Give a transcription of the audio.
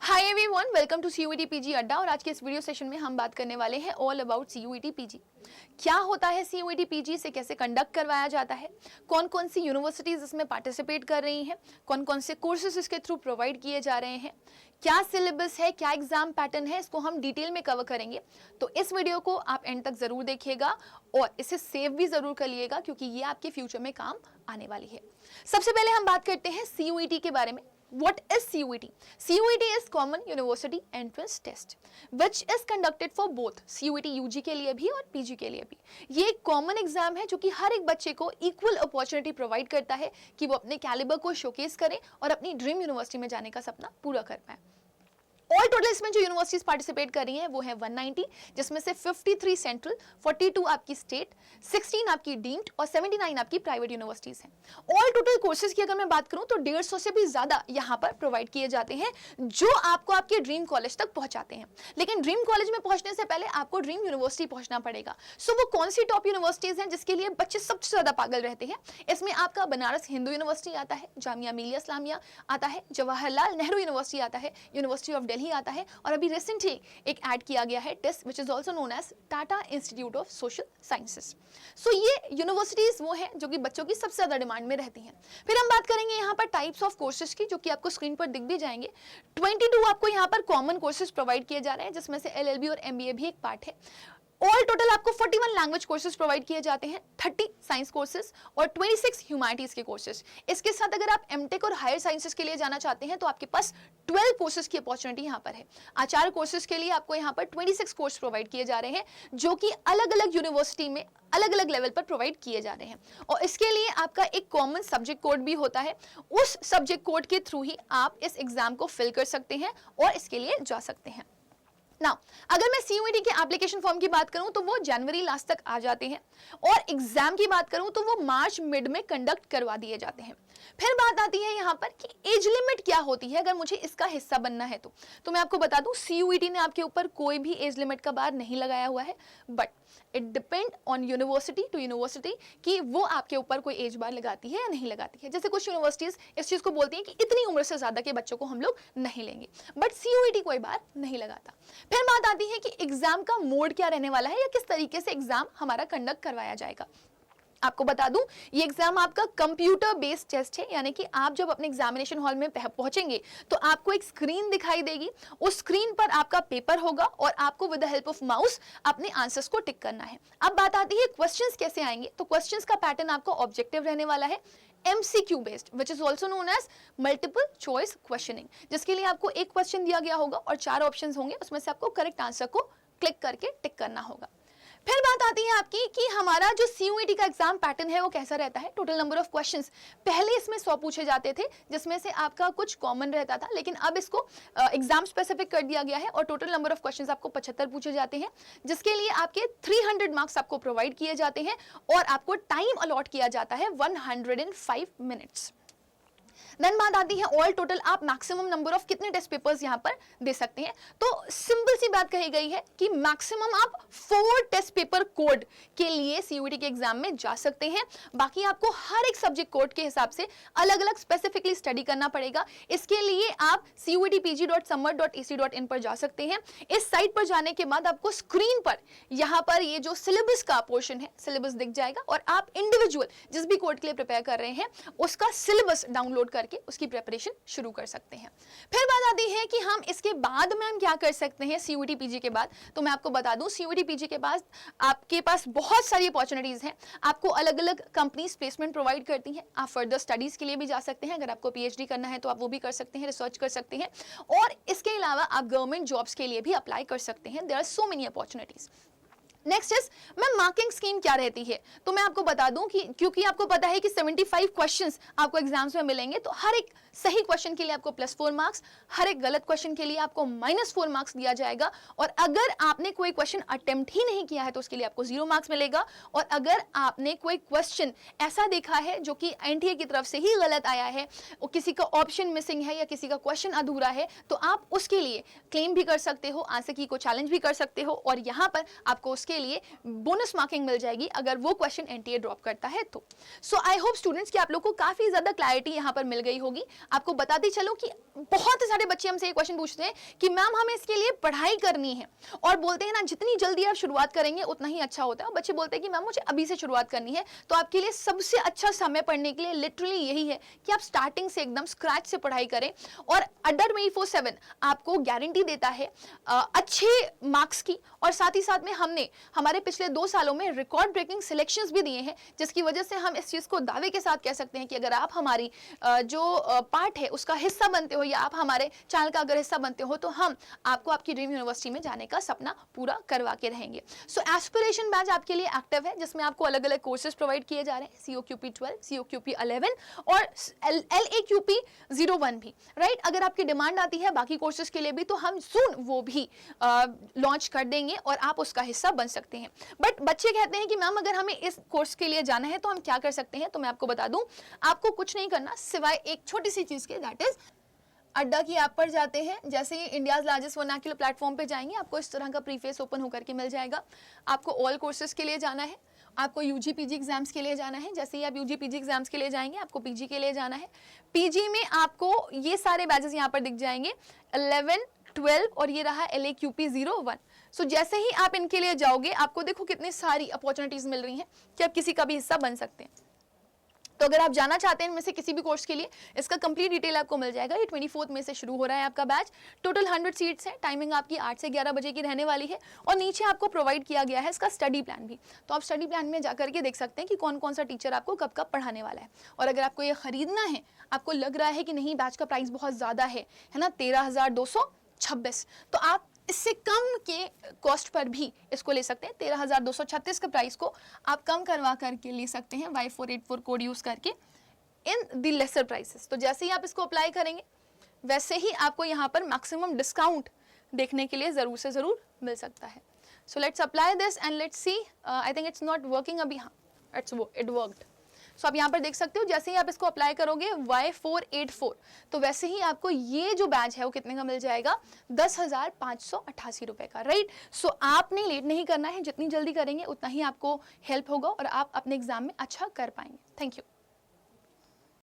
Hi everyone, welcome to CUET PG Adda. और आज के इस वीडियो सेशन में हम बात करने वाले हैं ऑल अबाउट सीयूईटी पीजी। क्या होता है सीयूईटी पीजी, इसे कैसे कंडक्ट करवाया जाता है, कौन कौन सी यूनिवर्सिटीज इसमें पार्टिसिपेट कर रही हैं, कौन कौन से कोर्सेज इसके थ्रू प्रोवाइड किए जा रहे हैं, क्या सिलेबस है, क्या एग्जाम पैटर्न है, इसको हम डिटेल में कवर करेंगे। तो इस वीडियो को आप एंड तक जरूर देखिएगा और इसे सेव भी जरूर कर लिएगा क्योंकि ये आपके फ्यूचर में काम आने वाली है। सबसे पहले हम बात करते हैं सीयूईटी के बारे में। What is CUET? CUET is Common University Entrance Test, which is conducted for both CUET UG के लिए भी और PG के लिए भी। ये एक कॉमन एग्जाम है जो कि हर एक बच्चे को इक्वल अपॉर्चुनिटी प्रोवाइड करता है कि वो अपने कैलिबर को शोकेस करें और अपनी ड्रीम यूनिवर्सिटी में जाने का सपना पूरा कर पाए। ऑल टोटल इसमें जो यूनिवर्सिटीज पार्टिसिपेट कर रही हैं वो है 190, जिसमें से 53 सेंट्रल, 42 आपकी स्टेट, 16 आपकी डीम्ड और 79 आपकी प्राइवेट यूनिवर्सिटीज हैं। ऑल टोटल कोर्सेज की अगर मैं बात करूं तो 150 से भी ज्यादा यहां पर प्रोवाइड किए जाते हैं जो आपको आपके ड्रीम कॉलेज तक पहुंचाते हैं। लेकिन ड्रीम कॉलेज में पहुंचने से पहले आपको ड्रीम यूनिवर्सिटी पहुंचना पड़ेगा। सो वो कौन सी टॉप यूनिवर्सिटीज हैं जिसके लिए बच्चे सबसे ज्यादा पागल रहते हैं? इसमें आपका बनारस हिंदू यूनिवर्सिटी आता है, जामिया मिलिया इस्लामिया आता है, जवाहरलाल नेहरू यूनिवर्सिटी आता है, यूनिवर्सिटी ऑफ दिल्ली आता है और अभी रिसेंटली एक ऐड किया गया है test which is also known as Tata institute of social sciences. So ये यूनिवर्सिटीज वो हैं जो कि बच्चों की सबसे ज्यादा डिमांड में रहती हैं। फिर हम बात करेंगे यहाँ पर टाइप्स ऑफ कोर्सेज की, जो कि आपको स्क्रीन पर दिख भी जाएंगे। 22 आपको यहाँ पर कॉमन कोर्सेज प्रोवाइड किए जा रहे हैं जिसमें से LLB और MBA भी एक पार्ट है। ऑल टोटल आपको 41 लैंग्वेज कोर्सेज प्रोवाइड किए जाते हैं, 30 साइंस कोर्सेज और 26 ह्यूमैनिटीज के कोर्सेज। इसके साथ अगर आप एमटेक और हायर साइंसेज के लिए जाना चाहते हैं तो आपके पास 12 कोर्सेज की अपॉर्चुनिटी यहाँ पर है। आचार्य कोर्सेज के लिए आपको यहाँ पर 26 कोर्स प्रोवाइड किए जा रहे हैं जो कि अलग अलग यूनिवर्सिटी में अलग अलग लेवल पर प्रोवाइड किए जा रहे हैं। और इसके लिए आपका एक कॉमन सब्जेक्ट कोड भी होता है। उस सब्जेक्ट कोड के थ्रू ही आप इस एग्जाम को फिल कर सकते हैं और इसके लिए जा सकते हैं। ना अगर मैं सीयूईटी के एप्लीकेशन फॉर्म की बात करूं तो वो जनवरी लास्ट तक आ जाते हैं और एग्जाम की बात करूं तो वो मार्च मिड में कंडक्ट करवा दिए जाते हैं। फिर बात आती है यहाँ पर कि एज लिमिट क्या होती है अगर मुझे इसका हिस्सा बनना है तो मैं आपको बता दूं सीयूईटी ने आपके ऊपर कोई भी एज लिमिट का बार नहीं लगाया हुआ है, but it depend on university to university कि वो आपके ऊपर कोई एज बार लगाती है या नहीं लगाती है। जैसे कुछ यूनिवर्सिटीज इस चीज को बोलती हैं कि इतनी उम्र से ज्यादा के बच्चों को हम लोग नहीं लेंगे, बट सीयूईटी कोई बार नहीं लगाता। फिर बात आती है कि एग्जाम का मोड क्या रहने वाला है या किस तरीके से एग्जाम हमारा कंडक्ट करवाया जाएगा। आपको बता दूं ये एग्जाम आपका कंप्यूटर बेस्ड टेस्ट है, यानी कि आप जब अपने एग्जामिनेशन हॉल में पहुंचेंगे तो आपको एक स्क्रीन दिखाई देगी। उस स्क्रीन पर आपका पेपर होगा और आपको with the help of mouse अपने आंसर्स को टिक करना है। अब बात आती है क्वेश्चंस कैसे आएंगे, तो क्वेश्चंस का पैटर्न आपको ऑब्जेक्टिव रहने वाला है, MCQ based which is also known as multiple choice questioning, जिसके लिए आपको एक क्वेश्चन दिया गया होगा और 4 ऑप्शंस होंगे, उसमें से आपको करेक्ट आंसर को क्लिक करके टिक करना होगा। फिर बात आती है आपकी कि हमारा जो सीयूईटी का एग्जाम पैटर्न है वो कैसा रहता है। टोटल नंबर ऑफ क्वेश्चंस पहले इसमें 100 पूछे जाते थे जिसमें से आपका कुछ कॉमन रहता था, लेकिन अब इसको एग्जाम स्पेसिफिक कर दिया गया है और टोटल नंबर ऑफ क्वेश्चंस आपको 75 पूछे जाते हैं, जिसके लिए आपके 300 मार्क्स आपको प्रोवाइड किए जाते हैं और आपको टाइम अलॉट किया जाता है 105 मिनट्स। देन बात आती है ऑल टोटल आप मैक्सिमम नंबर ऑफ कितने टेस्ट पेपर्स यहाँ पर दे सकते हैं। तो सिंपल सी बात कही गई है कि मैक्सिमम आप 4 टेस्ट पेपर कोड के लिए सीयूईटी के एग्जाम में जा सकते हैं। बाकी आपको हर एक सब्जेक्ट कोड के हिसाब से अलग अलग स्पेसिफिकली स्टडी करना पड़ेगा। इसके लिए आप cuetpg.summer.ac.in पर जा सकते हैं। इस साइट पर जाने के बाद आपको स्क्रीन पर यहाँ पर ये जो सिलेबस का पोर्शन है सिलेबस दिख जाएगा और आप इंडिविजुअल जिस भी कोड के लिए प्रिपेयर कर रहे हैं उसका सिलेबस डाउनलोड करके उसकी प्रिपरेशन शुरू कर सकते हैं। फिर बात आती है कि हम इसके बाद में हम क्या कर सकते हैं सीयूईटी पीजी के बाद। तो मैं आपको बता दूं सीयूईटी पीजी के बाद आपके पास बहुत सारी अपॉर्चुनिटीज हैं। आपको अलग अलग कंपनीज प्लेसमेंट प्रोवाइड करती हैं। आप फर्दर स्टडीज के लिए भी जा सकते हैं। अगर आपको PhD करना है तो आप वो भी कर सकते हैं, रिसर्च कर सकते हैं और इसके अलावा आप गवर्नमेंट जॉब्स के लिए भी अप्लाई कर सकते हैं। There are so many opportunities. Next is ma'am marking scheme क्या रहती है। तो मैं आपको बता दूं कि क्योंकि आपको पता है कि 75 क्वेश्चंस आपको एग्जाम्स में मिलेंगे, तो हर एक सही क्वेश्चन के लिए आपको +4 मार्क्स, हर एक गलत क्वेश्चन के लिए आपको -4 मार्क्स दिया जाएगा और अगर आपने कोई क्वेश्चन अटेम्प्ट ही नहीं किया है तो उसके लिए आपको 0 मार्क्स मिलेगा। और अगर आपने कोई क्वेश्चन ऐसा देखा है जो कि NTA की तरफ से ही गलत आया है, और किसी का ऑप्शन मिसिंग है या किसी का क्वेश्चन अधूरा है, तो आप उसके लिए क्लेम भी कर सकते हो, आंसर की को चैलेंज भी कर सकते हो और यहाँ पर आपको उसके लिए बोनस मार्किंग मिल जाएगी अगर वो क्वेश्चन NTA ड्रॉप करता है तो। सो आई होप स्टूडेंट्स कि आप लोग को काफी ज्यादा क्लैरिटी यहाँ पर मिल गई होगी। आपको बताते चलो कि बहुत सारे बच्चे हमसे ये क्वेश्चन पूछते हैं कि मैम हमें इसके लिए पढ़ाई करनी है, और बोलते हैं ना जितनी जल्दी आप शुरुआत करेंगे उतना ही अच्छा होता है। बच्चे बोलते हैं कि मैम मुझे अभी से शुरुआत करनी है, तो आपके लिए सबसे अच्छा समय पढ़ने के लिए लिटरली यही है कि आप स्टार्टिंग से एकदम स्क्रैच से पढ़ाई करें। और अड्डा 24/7 आपको गारंटी देता है अच्छे मार्क्स की, और साथ ही साथ में हमने हमारे पिछले 2 सालों में रिकॉर्ड ब्रेकिंग सिलेक्शंस भी दिए हैं, जिसकी वजह से हम इस चीज को दावे के साथ कह सकते हैं कि अगर आप हमारी जो पार्ट है उसका हिस्सा बनते हो, या आप हमारे चैनल का अगर हिस्सा बनते हो, तो हम आपको आपकी ड्रीम यूनिवर्सिटी में जाने का सपना पूरा करवा के रहेंगे। सो एस्पिरेशन बैच आपके लिए एक्टिव है, जिसमें आपको अलग अलग कोर्सेज प्रोवाइड किए जा रहे हैं, COQP 12, COQP 11 और LAQP 01 भी, राइट। अगर आपकी डिमांड आती है बाकी कोर्सेज के लिए भी, तो हम सून वो भी लॉन्च कर देंगे और आप उसका हिस्सा बन सकते हैं। बट बच्चे कहते हैं कि मैम अगर हमें इस कोर्स के लिए जाना है तो हम क्या कर सकते हैं, तो मैं आपको बता दूं, आपको कुछ नहीं करना सिवाय एक छोटी सी चीज के, दैट इज अड्डा की ऐप पर जाते हैं, जैसे ही इंडियाज लार्जेस्ट वर्नाक्युलर प्लेटफॉर्म पे जाएंगे, आपको इस तरह का प्रीफेस ओपन होकर के मिल जाएगा। आपको ऑल कोर्सेज के लिए जाना है, आपको UG PG एग्जाम्स के लिए जाना है, जैसे ही आप UG PG एग्जाम्स के लिए जाएंगे आपको PG के लिए जाना है। PG में आपको ये सारे बैचेस यहाँ पर दिख जाएंगे, 11, 12 और ये रहा LAQP 01। सो जैसे ही आप इनके लिए जाओगे, आपको देखो कितनी सारी अपॉर्चुनिटीज मिल रही हैं कि आप किसी का भी हिस्सा बन सकते हैं। तो अगर आप जाना चाहते हैं इनमें से किसी भी कोर्स के लिए, इसका कंप्लीट डिटेल आपको मिल जाएगा। ये 24 मई से शुरू हो रहा है आपका बैच। टोटल 100 सीट्स है, टाइमिंग आपकी 8 से 11 बजे की रहने वाली है, और नीचे आपको प्रोवाइड किया गया है इसका स्टडी प्लान भी। तो आप स्टडी प्लान में जाकर के देख सकते हैं कि कौन कौन सा टीचर आपको कब कब पढ़ाने वाला है। और अगर आपको ये खरीदना है, आपको लग रहा है कि नहीं बैच का प्राइस बहुत ज़्यादा है ना, 13,226, तो आप इससे कम के कॉस्ट पर भी इसको ले सकते हैं। 13,236 के प्राइस को आप कम करवा करके ले सकते हैं Y484 कोड यूज करके इन द लेसर प्राइसेस। तो जैसे ही आप इसको अप्लाई करेंगे, वैसे ही आपको यहाँ पर मैक्सिमम डिस्काउंट देखने के लिए ज़रूर से ज़रूर मिल सकता है। So let's apply this and let's see. I think it's not working अभी। हाँ, इट वर्कड। सो आप यहाँ पर देख सकते हो, जैसे ही आप इसको अप्लाई करोगे Y484, तो वैसे ही आपको ये जो बैच है वो कितने का मिल जाएगा, 10,588 रुपए का, राइट। सो आपने लेट नहीं करना है, जितनी जल्दी करेंगे उतना ही आपको हेल्प होगा और आप अपने एग्जाम में अच्छा कर पाएंगे। Thank you.